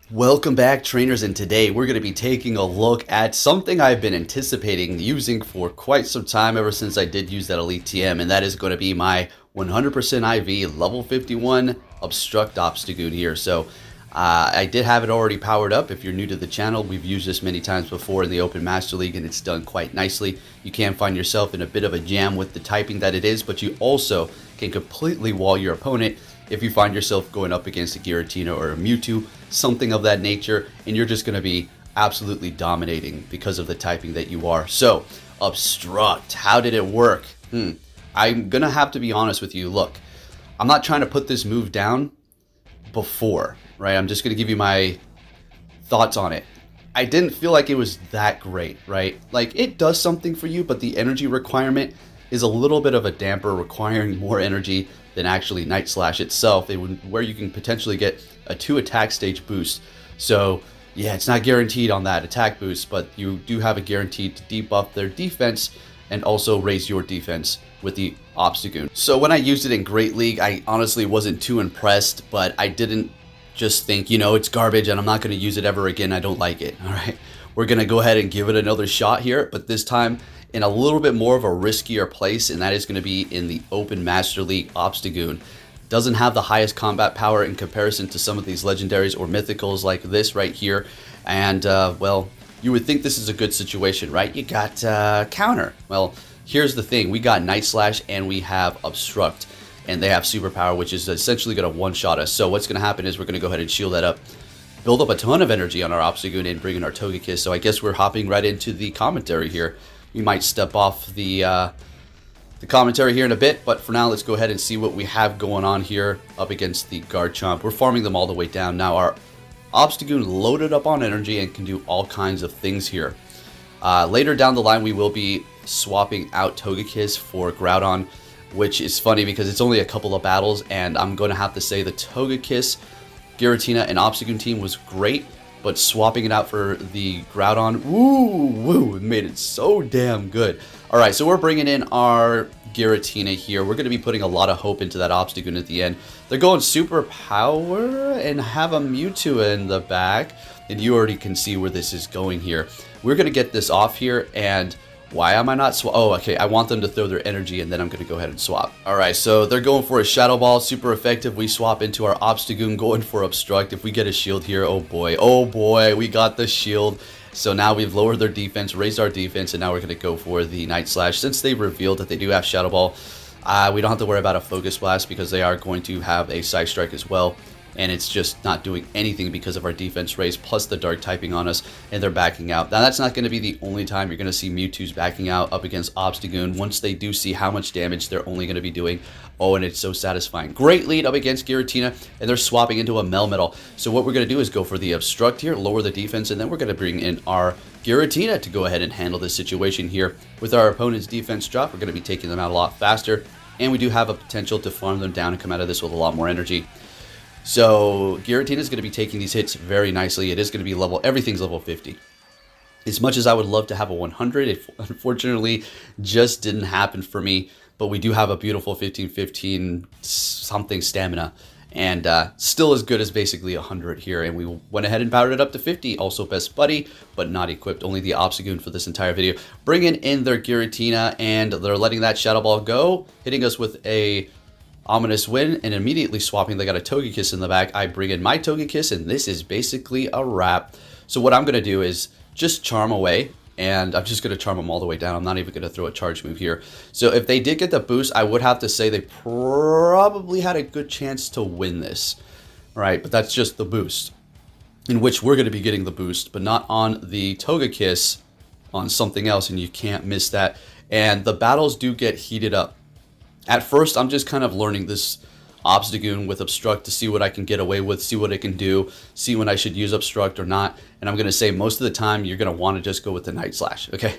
Welcome back, trainers, and today we're going to be taking a look at something I've been anticipating using for quite some time, ever since I did use that Elite TM, and that is going to be my 100% IV level 51 Obstruct Obstagoon here. So I did have it already powered up. If you're new to the channel, we've used this many times before in the Open Master League, and it's done quite nicely. You can find yourself in a bit of a jam with the typing that it is, but you also can completely wall your opponent if you find yourself going up against a Giratina or a Mewtwo, something of that nature, and you're just going to be absolutely dominating because of the typing that you are. So, Obstruct, how did it work? I'm going to have to be honest with you. Look, I'm not trying to put this move down before, right? I'm just going to give you my thoughts on it. I didn't feel like it was that great, right? Like, it does something for you, but the energy requirement is a little bit of a damper, requiring more energy than actually Night Slash itself, where you can potentially get a 2 attack stage boost. So yeah, it's not guaranteed on that attack boost, but you do have a guarantee to debuff their defense and also raise your defense with the Obstagoon. So when I used it in Great League, I honestly wasn't too impressed, but I didn't just think, you know, it's garbage and I'm not going to use it ever again. I don't like it. All right, we're going to go ahead and give it another shot here, but this time in a little bit more of a riskier place, and that is going to be in the Open Master League Obstagoon. Doesn't have the highest combat power in comparison to some of these legendaries or mythicals like this right here, and well, you would think this is a good situation, right? You got counter. Well, here's the thing: we got Night Slash and we have Obstruct, and they have superpower, which is essentially going to one-shot us. So what's going to happen is we're going to go ahead and shield that up, build up a ton of energy on our Obstagoon, and bring in our Togekiss. So I guess we're hopping right into the commentary here. We might step off the commentary here in a bit, but for now, let's go ahead and see what we have going on here up against the Garchomp. We're farming them all the way down. Now, our Obstagoon loaded up on energy and can do all kinds of things here. Later down the line, we will be swapping out Togekiss for Groudon, which is funny because it's only a couple of battles, and I'm going to have to say the Togekiss, Giratina, and Obstagoon team was great, but swapping it out for the Groudon, it made it so damn good. All right, so we're bringing in our Giratina here. We're going to be putting a lot of hope into that Obstagoon at the end. They're going super power and have a Mewtwo in the back, and you already can see where this is going here. We're going to get this off here, and why am I not oh, okay, I want them to throw their energy, and then I'm going to go ahead and swap. Alright, so they're going for a Shadow Ball, super effective. We swap into our Obstagoon, going for Obstruct. If we get a shield here, oh boy, we got the shield. So now we've lowered their defense, raised our defense, and now we're going to go for the Night Slash. Since they've revealed that they do have Shadow Ball, we don't have to worry about a Focus Blast because they are going to have a Side Strike as well. And it's just not doing anything because of our defense raise, plus the dark typing on us, and they're backing out. Now, that's not going to be the only time you're going to see Mewtwo's backing out up against Obstagoon. Once they do see how much damage they're only going to be doing, oh, and it's so satisfying. Great lead up against Giratina, and they're swapping into a Melmetal. So what we're going to do is go for the Obstruct here, lower the defense, and then we're going to bring in our Giratina to go ahead and handle this situation here. With our opponent's defense drop, we're going to be taking them out a lot faster, and we do have a potential to farm them down and come out of this with a lot more energy. So Giratina is going to be taking these hits very nicely. It is going to be everything's level 50. As much as I would love to have a 100, it unfortunately just didn't happen for me. But we do have a beautiful 15-15 something stamina, and still as good as basically 100 here. And we went ahead and powered it up to 50. Also best buddy, but not equipped. Only the Obstagoon for this entire video. Bringing in their Giratina, and they're letting that Shadow Ball go, hitting us with a ominous win, and immediately swapping. They got a Togekiss in the back. I bring in my Togekiss, and this is basically a wrap. So what I'm going to do is just charm away, and I'm just going to charm them all the way down. I'm not even going to throw a charge move here. So if they did get the boost, I would have to say they probably had a good chance to win this. All right, but that's just the boost, in which we're going to be getting the boost, but not on the Togekiss, on something else, and you can't miss that. And the battles do get heated up. At first, I'm just kind of learning this Obstagoon with Obstruct to see what I can get away with, see what it can do, see when I should use Obstruct or not. And I'm going to say most of the time, you're going to want to just go with the Night Slash, okay?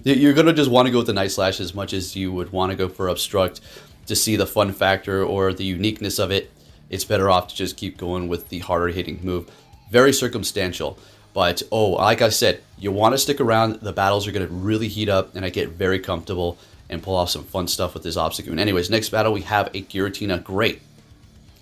You're going to just want to go with the Night Slash as much as you would want to go for Obstruct to see the fun factor or the uniqueness of it. It's better off to just keep going with the harder hitting move. Very circumstantial. But, oh, like I said, you want to stick around. The battles are going to really heat up, and I get very comfortable and pull off some fun stuff with this Obstagoon. Anyways, next battle we have a Giratina. Great.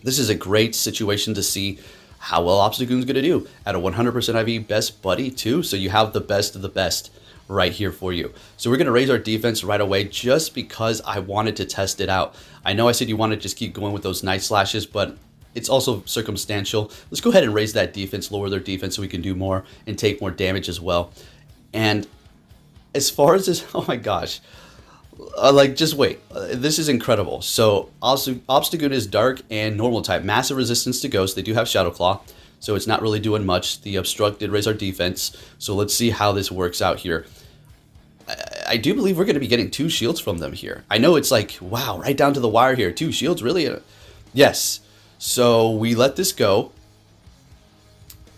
This is a great situation to see how well Obstagoon's going to do at a 100% IV best buddy too. So you have the best of the best right here for you. So we're going to raise our defense right away just because I wanted to test it out. I know I said you want to just keep going with those Night Slashes, but it's also circumstantial. Let's go ahead and raise that defense, lower their defense so we can do more and take more damage as well. And as far as this, oh my gosh, like just wait, this is incredible. So Obstagoon is dark and normal type, massive resistance to ghost. They do have Shadow Claw, so it's not really doing much. The Obstruct did raise our defense, so let's see how this works out here. I do believe we're going to be getting 2 shields from them here. I know it's like, wow, right down to the wire here. 2 shields, really? Yes. So we let this go.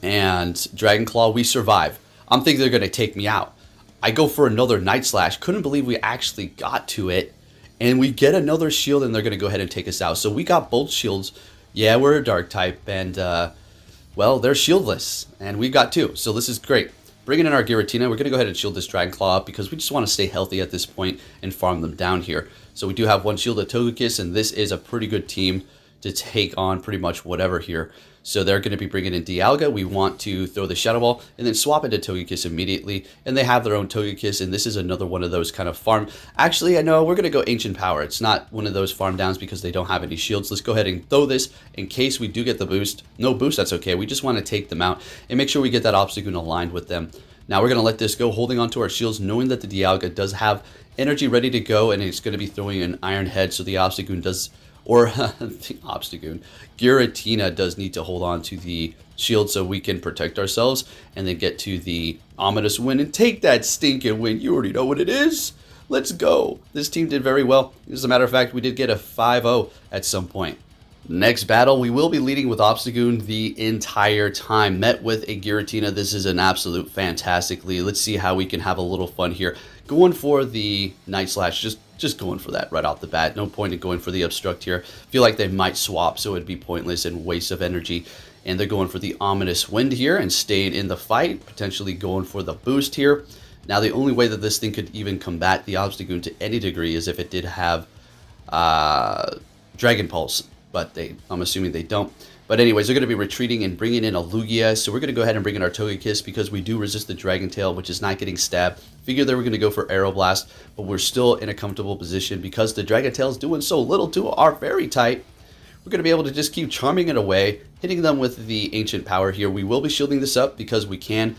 And Dragon Claw, we survive. I'm thinking they're going to take me out. I go for another Night Slash. Couldn't believe we actually got to it. And we get another shield and they're going to go ahead and take us out. So we got both shields. Yeah, we're a dark type. And, well, they're shieldless. And we got 2. So this is great. Bringing in our Giratina, we're going to go ahead and shield this Dragon Claw up because we just want to stay healthy at this point and farm them down here. So we do have 1 shielded Togekiss, and this is a pretty good team to take on pretty much whatever here. So they're going to be bringing in Dialga. We want to throw the Shadow Ball and then swap into Togekiss immediately. And they have their own Togekiss, and this is another one of those kind of farm. Actually, I know we're going to go Ancient Power. It's not one of those farm downs because they don't have any shields. Let's go ahead and throw this in case we do get the boost. No boost, that's okay. We just want to take them out and make sure we get that Obstagoon aligned with them. Now we're going to let this go, holding onto our shields, knowing that the Dialga does have energy ready to go, and it's going to be throwing an Iron Head, so the Obstagoon does, or the Obstagoon, Giratina does need to hold on to the shield so we can protect ourselves, and then get to the Ominous Wind and take that stinking win. You already know what it is. Let's go. This team did very well. As a matter of fact, we did get a 5-0 at some point. Next battle, we will be leading with Obstagoon the entire time. Met with a Giratina. This is an absolute fantastic lead. Let's see how we can have a little fun here. Going for the Night Slash, just going for that right off the bat. No point in going for the Obstruct here. Feel like they might swap, so it'd be pointless and waste of energy. And they're going for the Ominous Wind here and staying in the fight, potentially going for the boost here. Now, the only way that this thing could even combat the Obstagoon to any degree is if it did have Dragon Pulse. But I'm assuming they don't. But anyways, they're going to be retreating and bringing in a Lugia. So we're going to go ahead and bring in our Togekiss because we do resist the Dragon Tail, which is not getting stabbed. Figure they were going to go for Aeroblast, but we're still in a comfortable position because the Dragon Tail is doing so little to our Fairy type. We're going to be able to just keep charming it away, hitting them with the Ancient Power here. We will be shielding this up because we can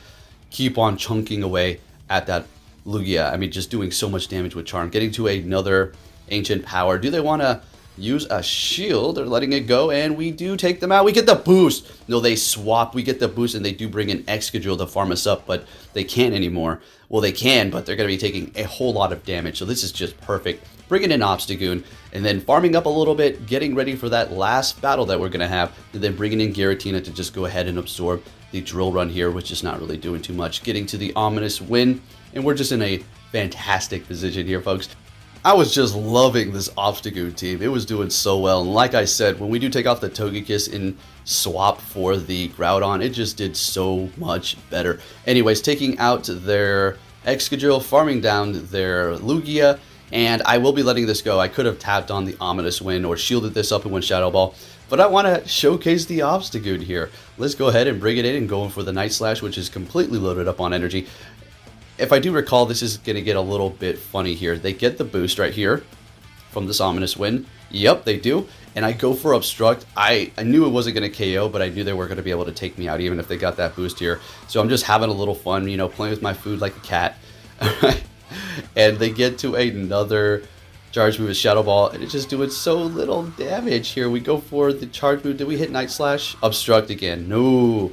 keep on chunking away at that Lugia. I mean, just doing so much damage with Charm. Getting to another Ancient Power. Do they want to use a shield? Or letting it go, and we do take them out. We get the boost. No, they swap. We get the boost, and they do bring in Excadrill to farm us up, but they can't anymore. Well, they can, but they're going to be taking a whole lot of damage, so this is just perfect. Bringing in Obstagoon, and then farming up a little bit, getting ready for that last battle that we're going to have, and then bringing in Giratina to just go ahead and absorb the Drill Run here, which is not really doing too much. Getting to the Ominous Wind, and we're just in a fantastic position here, folks. I was just loving this Obstagoon team. It was doing so well. And like I said, when we do take off the Togekiss and swap for the Groudon, it just did so much better. Anyways, taking out their Excadrill, farming down their Lugia, and I will be letting this go. I could have tapped on the Ominous Wind or shielded this up and went Shadow Ball, but I want to showcase the Obstagoon here. Let's go ahead and bring it in and go in for the Night Slash, which is completely loaded up on energy. If I do recall, this is going to get a little bit funny here. They get the boost right here from this Ominous Wind. Yep, they do. And I go for Obstruct. I knew it wasn't going to KO, but I knew they were going to be able to take me out even if they got that boost here. So I'm just having a little fun, you know, playing with my food like a cat. And they get to another charge move with Shadow Ball, and it's just doing so little damage here. We go for the charge move. Did we hit Night Slash? Obstruct again. No.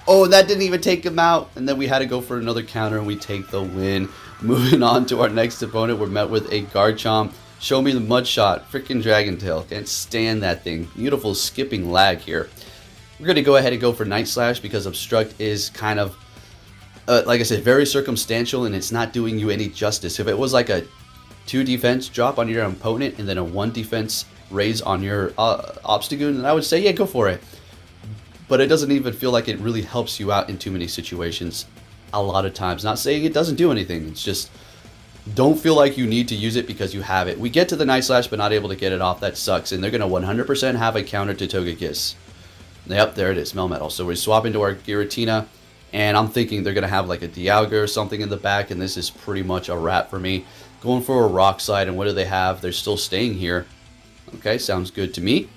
Oh, that didn't even take him out. And then we had to go for another counter, and we take the win. Moving on to our next opponent, we're met with a Garchomp. Show me the Mud Shot. Freaking Dragon Tail. Can't stand that thing. Beautiful skipping lag here. We're going to go ahead and go for Night Slash because Obstruct is kind of, like I said, very circumstantial, and it's not doing you any justice. If it was like a 2 defense drop on your opponent and then a 1 defense raise on your Obstagoon, then I would say, yeah, go for it. But it doesn't even feel like it really helps you out in too many situations a lot of times. Not saying it doesn't do anything. It's just don't feel like you need to use it because you have it. We get to the Night Slash but not able to get it off. That sucks. And they're going to 100% have a counter to Togekiss. Yep, there it is, Melmetal. So we swap into our Giratina, and I'm thinking they're going to have like a Dialga or something in the back, and this is pretty much a wrap for me. Going for a Rock Slide, and what do they have? They're still staying here. Okay, sounds good to me.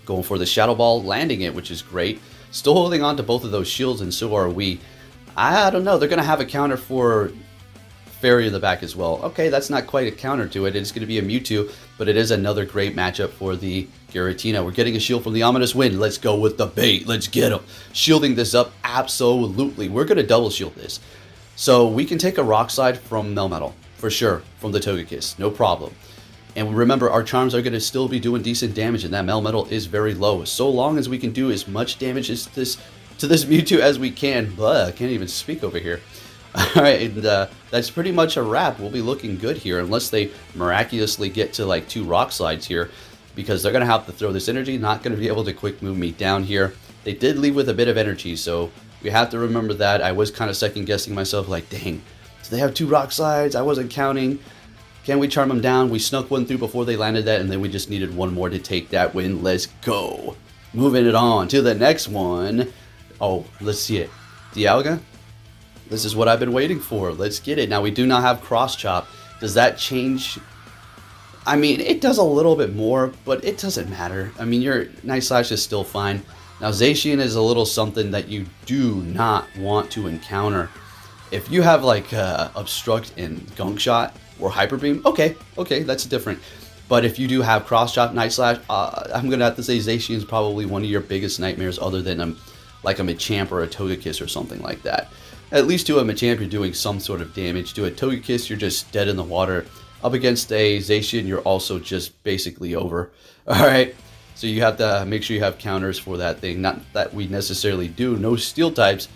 Going for the Shadow Ball, landing it, which is great. Still holding on to both of those shields, and so are we. I don't know, they're going to have a counter for Fairy in the back as well. Okay, that's not quite a counter to it. It's going to be a Mewtwo, but it is another great matchup for the Giratina. We're getting a shield from the Ominous Wind. Let's go with the bait. Let's get him. Shielding this up, absolutely. We're going to double shield this. So we can take a Rock Slide from Melmetal, for sure, from the Togekiss. No problem. And remember, our charms are going to still be doing decent damage, and that Melmetal is very low. So long as we can do as much damage as to this Mewtwo as we can. Blah, I can't even speak over here. Alright, and that's pretty much a wrap. We'll be looking good here, unless they miraculously get to like 2 Rock Slides here, because they're going to have to throw this energy, not going to be able to quick move me down here. They did leave with a bit of energy, so we have to remember that. I was kind of second guessing myself, like, dang, do they have 2 Rock Slides? I wasn't counting. Can we charm them down? We snuck one through before they landed that, and then we just needed one more to take that win. Let's go. Moving it on to the next one. Oh, let's see it. Dialga? This is what I've been waiting for. Let's get it. Now, we do not have Cross Chop. Does that change? I mean, it does a little bit more, but it doesn't matter. I mean, your Night Slash is still fine. Now, Zacian is a little something that you do not want to encounter. If you have, like, Obstruct and Gunk Shot or Hyper Beam, okay, that's different. But if you do have Cross Chop, Night Slash, I'm going to have to say Zacian is probably one of your biggest nightmares, other than like a Machamp or a Togekiss or something like that. At least to a Machamp, you're doing some sort of damage. To a Togekiss, you're just dead in the water. Up against a Zacian, you're also just basically over. Alright, so you have to make sure you have counters for that thing. Not that we necessarily do, no Steel types,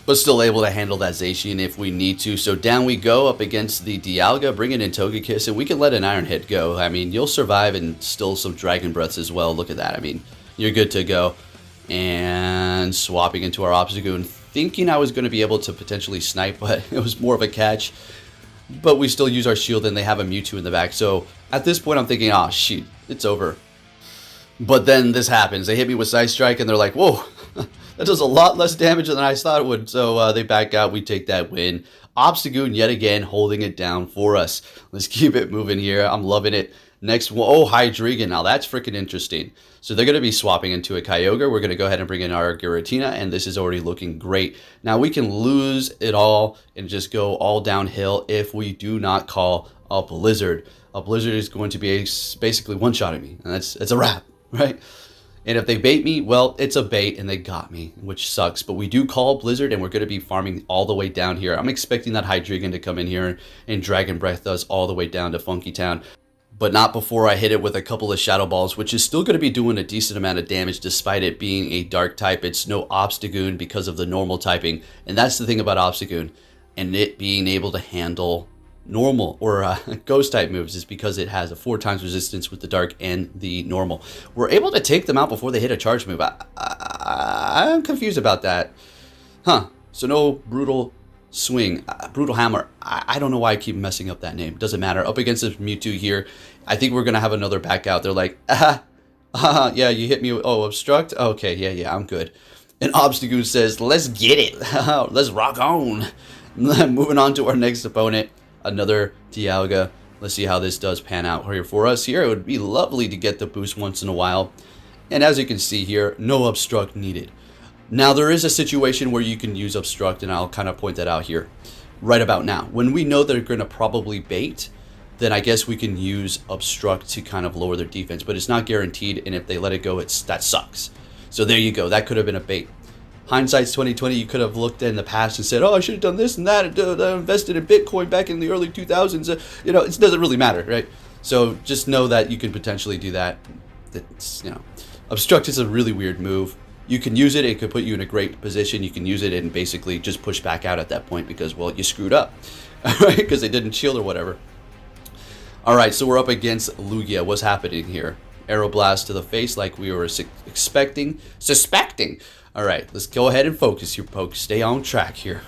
but still able to handle that Zacian if we need to. So down we go up against the Dialga, bringing in Togekiss, and we can let an Iron Head go. I mean, you'll survive and still some Dragon Breaths as well. Look at that. I mean, you're good to go. And swapping into our Obstagoon, thinking I was going to be able to potentially snipe, but it was more of a catch. But we still use our shield, and they have a Mewtwo in the back. So at this point, I'm thinking, oh, shoot, it's over. But then this happens. They hit me with Side Strike, and they're like, whoa, that does a lot less damage than I thought it would. So they back out. We take that win. Obstagoon yet again holding it down for us. Let's keep it moving here. I'm loving it. Next one, oh, Hydreigon. Now that's freaking interesting. So they're going to be swapping into a Kyogre. We're going to go ahead and bring in our Giratina, and this is already looking great. Now we can lose it all and just go all downhill if we do not call a Blizzard. A Blizzard is going to be basically one-shotting me, and that's a wrap, right? And if they bait me, well, it's a bait, and they got me, which sucks. But we do call Blizzard, and we're going to be farming all the way down here. I'm expecting that Hydreigon to come in here and Dragon Breath us all the way down to Funky Town. But not before I hit it with a couple of Shadow Balls, which is still going to be doing a decent amount of damage despite it being a Dark type. It's no Obstagoon because of the normal typing. And that's the thing about Obstagoon, and it being able to handle normal or Ghost type moves is because it has a 4 times resistance with the Dark and the normal. We're able to take them out before they hit a charge move. I'm confused about that. Huh. So no Brutal Swing, Brutal Hammer. I don't know why I keep messing up that name. Doesn't matter. Up against this Mewtwo here, I think we're gonna have another back out. They're like, yeah, you hit me. Oh, Obstruct. Okay, yeah, I'm good. And Obstagoon says, "Let's get it. Let's rock on." Moving on to our next opponent, another Dialga. Let's see how this does pan out here for us. Here, it would be lovely to get the boost once in a while. And as you can see here, no Obstruct needed. Now, there is a situation where you can use Obstruct, and I'll kind of point that out here right about now. When we know they're going to probably bait, then I guess we can use Obstruct to kind of lower their defense, but it's not guaranteed, and if they let it go, that sucks. So there you go. That could have been a bait. Hindsight's 2020. You could have looked in the past and said, oh, I should have done this and that, I invested in Bitcoin back in the early 2000s. It doesn't really matter, right? So just know that you could potentially do that. Obstruct is a really weird move. You can use it. It could put you in a great position. You can use it and basically just push back out at that point because, well, you screwed up, right? Because they didn't shield or whatever. All right, so we're up against Lugia. What's happening here? Aeroblast to the face like we were suspecting. All right, let's go ahead and focus here, Poke. Stay on track here.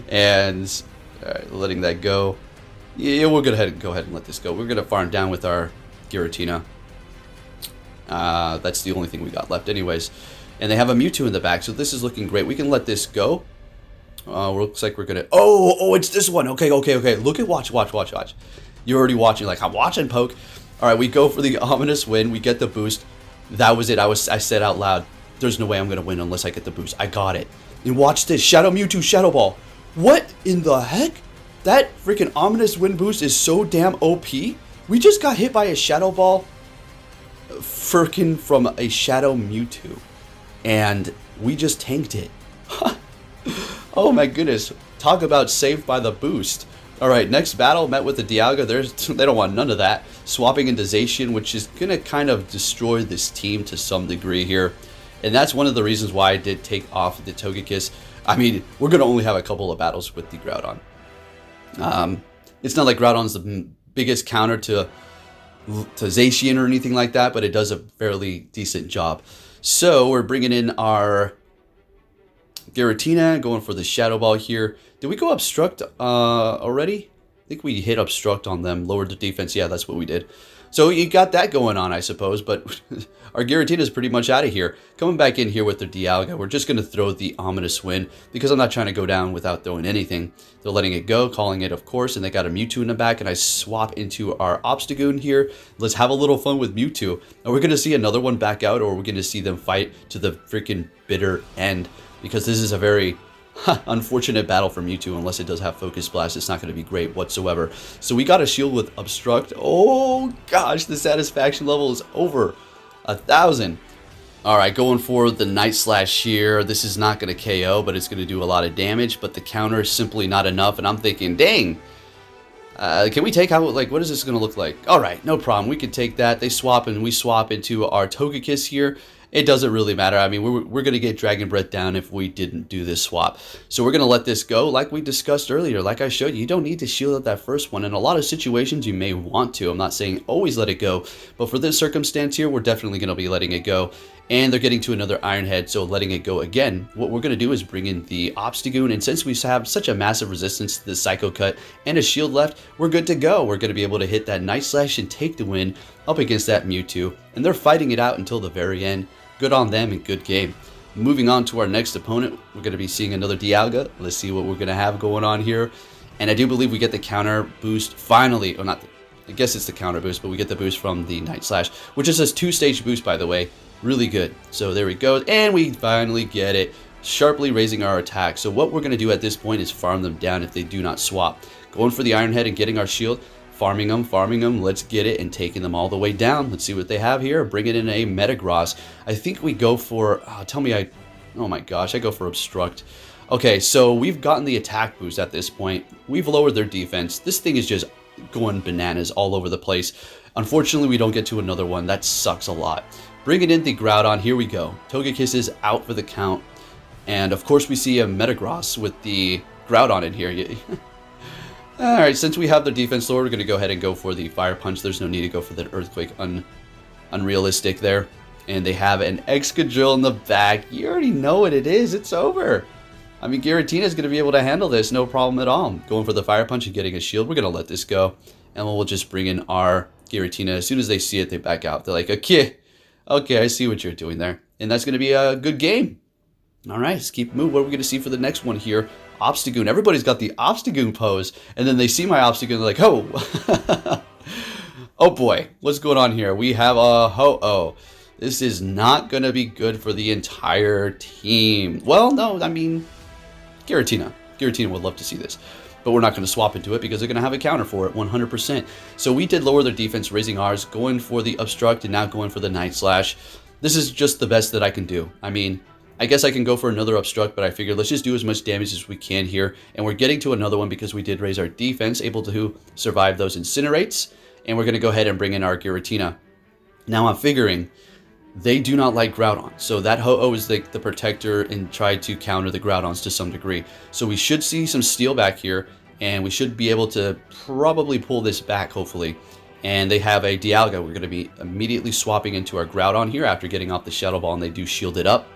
And all right, letting that go. Yeah, we're going to go ahead and let this go. We're going to farm down with our Giratina. That's the only thing we got left anyways. And they have a Mewtwo in the back, so this is looking great. We can let this go. Looks like we're gonna... Oh, it's this one. Okay. Look at... Watch. You're already watching. Like, I'm watching, Poke. All right, we go for the ominous win. We get the boost. That was it. I said out loud, there's no way I'm gonna win unless I get the boost. I got it. And watch this. Shadow Mewtwo, Shadow Ball. What in the heck? That freaking ominous win boost is so damn OP. We just got hit by a Shadow Ball freaking from a Shadow Mewtwo. And we just tanked it. Oh my goodness. Talk about saved by the boost. Alright, next battle, met with the Dialga. They don't want none of that. Swapping into Zacian, which is going to kind of destroy this team to some degree here. And that's one of the reasons why I did take off the Togekiss. I mean, we're going to only have a couple of battles with the Groudon. It's not like Groudon's the biggest counter to Zacian or anything like that, but it does a fairly decent job. So we're bringing in our Giratina, going for the Shadow Ball here. Did we go Obstruct already? I think we hit Obstruct on them, lowered the defense. Yeah, that's what we did. So you got that going on, I suppose, but our Giratina is pretty much out of here. Coming back in here with their Dialga, we're just going to throw the ominous win because I'm not trying to go down without throwing anything. They're letting it go, calling it, of course, and they got a Mewtwo in the back, and I swap into our Obstagoon here. Let's have a little fun with Mewtwo. Are we going to see another one back out, or are we going to see them fight to the freaking bitter end? Because this is a very unfortunate battle for Mewtwo. Unless it does have Focus Blast, it's not going to be great whatsoever. So we got a shield with Obstruct. Oh gosh, the satisfaction level is over 1,000. Alright, going for the Night Slash here. This is not going to KO, but it's going to do a lot of damage. But the counter is simply not enough. And I'm thinking, dang, can we take out, like, what is this going to look like? Alright, no problem. We can take that. They swap and we swap into our Togekiss here. It doesn't really matter. I mean, we're going to get Dragon Breath down if we didn't do this swap. So we're going to let this go. Like we discussed earlier, like I showed you, you don't need to shield out that first one. In a lot of situations, you may want to. I'm not saying always let it go. But for this circumstance here, we're definitely going to be letting it go. And they're getting to another Iron Head, so letting it go again. What we're going to do is bring in the Obstagoon. And since we have such a massive resistance to the Psycho Cut and a shield left, we're good to go. We're going to be able to hit that Night Slash and take the win up against that Mewtwo. And they're fighting it out until the very end. Good on them and good game. Moving on to our next opponent, we're going to be seeing another Dialga. Let's see what we're going to have going on here. And I do believe we get the counter boost finally. Or not, I guess it's the counter boost, but we get the boost from the Night Slash, which is a 2-stage boost, by the way. Really good. So there we go. And we finally get it. Sharply raising our attack. So what we're going to do at this point is farm them down if they do not swap. Going for the Iron Head and getting our shield. Farming them, let's get it, and taking them all the way down. Let's see what they have here. Bring it in a Metagross. I think we go for, oh my gosh, I go for Obstruct. Okay, so we've gotten the attack boost at this point. We've lowered their defense. This thing is just going bananas all over the place. Unfortunately, we don't get to another one. That sucks a lot. Bringing in the Groudon, here we go. Togekiss is out for the count. And of course, we see a Metagross with the Groudon in here. Alright, since we have their defense lower, we're going to go ahead and go for the Fire Punch. There's no need to go for that Earthquake. Unrealistic there. And they have an Excadrill in the back. You already know what it is. It's over. I mean, Giratina is going to be able to handle this. No problem at all. Going for the Fire Punch and getting a shield. We're going to let this go. And we'll just bring in our Giratina. As soon as they see it, they back out. They're like, okay, I see what you're doing there. And that's going to be a good game. Alright, let's keep moving. What are we going to see for the next one here? Obstagoon. Everybody's got the Obstagoon pose, and then they see my Obstagoon, they're like, oh. Oh boy, what's going on here? We have a Ho-Oh. This is not going to be good for the entire team. Well, no, I mean, Giratina. Giratina would love to see this. But we're not going to swap into it because they're going to have a counter for it, 100%. So we did lower their defense, raising ours, going for the Obstruct, and now going for the Night Slash. This is just the best that I can do. I mean, I guess I can go for another Obstruct, but I figured let's just do as much damage as we can here. And we're getting to another one because we did raise our defense, able to survive those Incinerates. And we're going to go ahead and bring in our Giratina. Now I'm figuring they do not like Groudon. So that Ho-Oh is the protector and tried to counter the Groudons to some degree. So we should see some steel back here. And we should be able to probably pull this back, hopefully. And they have a Dialga. We're going to be immediately swapping into our Groudon here after getting off the Shadow Ball. And they do shield it up.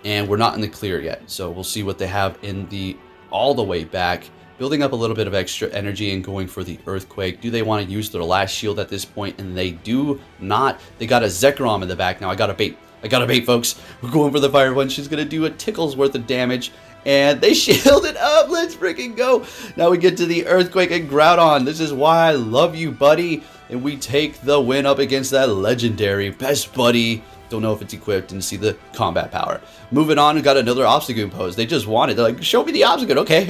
And we're not in the clear yet, so we'll see what they have in the all the way back. building up a little bit of extra energy and going for the Earthquake. Do they want to use their last shield at this point? And they do not. They got a Zekrom in the back now. I got a bait. I got a bait, folks. We're going for the Fire Punch. She's going to do a tickle's worth of damage. And they shielded up. Let's freaking go. Now we get to the Earthquake and Groudon. This is why I love you, buddy. And we take the win up against that legendary best buddy. Don't know if it's equipped. Didn't see the combat power. Moving on, we got another Obstagoon pose. They just wanted. They're like, show me the Obstagoon. Okay,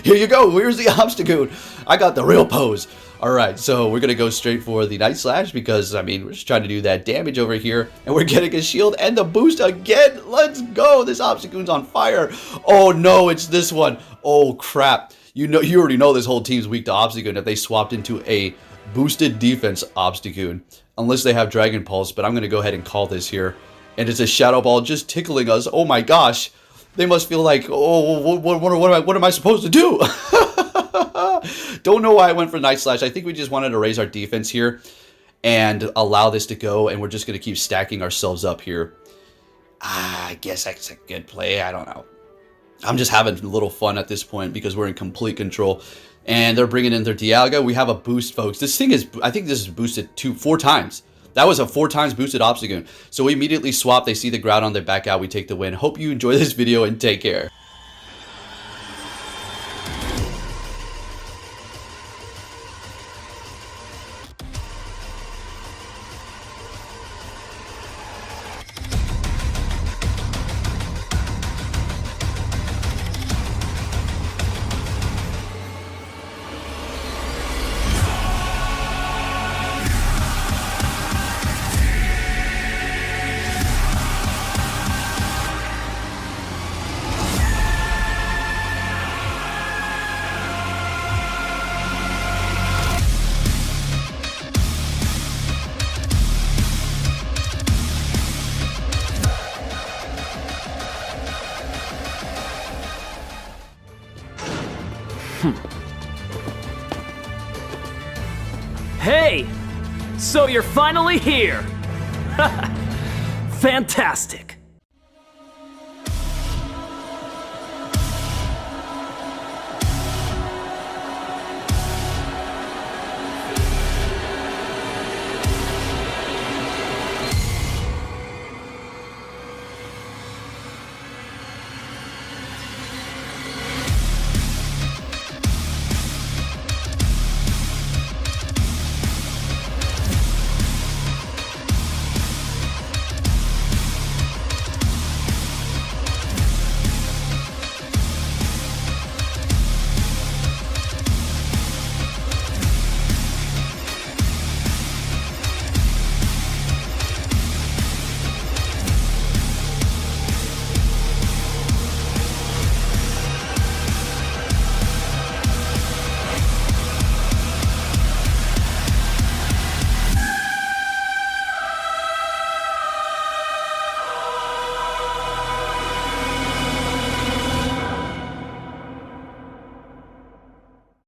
here you go. Here's the Obstagoon. I got the real pose. All right, so we're going to go straight for the Night Slash because, I mean, we're just trying to do that damage over here. And we're getting a shield and the boost again. Let's go. This Obstagoon's on fire. Oh, no, it's this one. Oh, crap. You already know this whole team's weak to Obstagoon if they swapped into a boosted defense Obstagoon. Unless they have Dragon Pulse, but I'm going to go ahead and call this here. And it's a Shadow Ball just tickling us. Oh my gosh. They must feel like, oh, what am I supposed to do? Don't know why I went for Night Slash. I think we just wanted to raise our defense here and allow this to go. And we're just going to keep stacking ourselves up here. I guess that's a good play. I don't know. I'm just having a little fun at this point because we're in complete control. And they're bringing in their Dialga. We have a boost, folks. This thing is, I think this is boosted 4 times. That was a 4 times boosted Obstagoon. So we immediately swap. They see the Groudon, they back out. We take the win. Hope you enjoy this video and take care. Hey! So you're finally here! Fantastic!